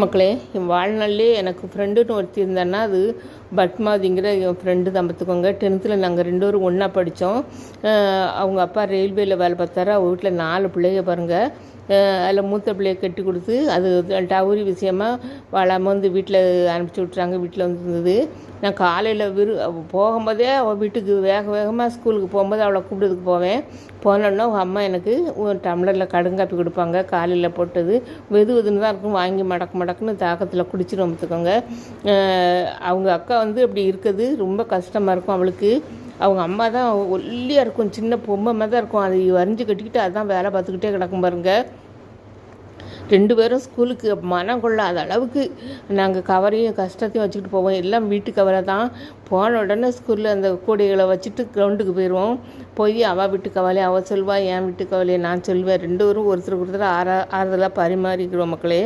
மக்களே, என் வாழ்நாள்லேயே எனக்கு ஃப்ரெண்டுன்னு ஒருத்தி இருந்தான்னா அது பத்மாவதிங்கிற என் ஃப்ரெண்டு தான். பார்த்துக்கோங்க. 10th நாங்கள் 2 பேரும் ஒன்றா படித்தோம். அவங்க அப்பா ரயில்வேயில் வேலை பார்த்தாரு. அவங்க வீட்டில் 4 பிள்ளைங்க பாருங்கள். அதில் மூத்த பிள்ளைய கட்டி கொடுத்து அது டவுரி விஷயமா வாழாமல் வந்து வீட்டில் அனுப்பிச்சி விட்றாங்க. வீட்டில் வந்துருந்தது. நான் காலையில் போகும்போதே அவள் வீட்டுக்கு வேகமாக ஸ்கூலுக்கு போகும்போது அவளை கூப்பிட்டதுக்கு போவேன். போனோன்னா அவங்க அம்மா எனக்கு ஒரு டம்ளரில் கடுங்காப்பி கொடுப்பாங்க. காலையில் போட்டது வெதுன்னு தான் இருக்கும். வாங்கி மடக்குன்னு தாக்கத்தில் குடிச்சிடும். பார்த்துக்கோங்க. அவங்க அக்கா வந்து அப்படி இருக்குது ரொம்ப கஷ்டமாக இருக்கும் அவளுக்கு. அவங்க அம்மா தான் ஒல்லியாக இருக்கும், சின்ன பொம்மை மாதிரி தான் இருக்கும். அதை வரைஞ்சி கட்டிக்கிட்டு அதான் வேலை பார்த்துக்கிட்டே கிடக்கும் பாருங்க. 2 பேரும் ஸ்கூலுக்கு மனம் கொள்ளாத அளவுக்கு நாங்கள் கவரையும் கஷ்டத்தையும் வச்சுக்கிட்டு போவோம். எல்லாம் வீட்டு கவரை தான். போன உடனே ஸ்கூலில் அந்த கூடைகளை வச்சுட்டு கிரவுண்டுக்கு போயிடுவோம். போய் அவள் வீட்டு கவலையை அவள் சொல்வாள், என் வீட்டு கவலையை நான் சொல்வேன். 2 பேரும் ஒருத்தருக்கு ஒருத்தர் ஆறுதலாக பரிமாறிக்கிறோம் மக்களே.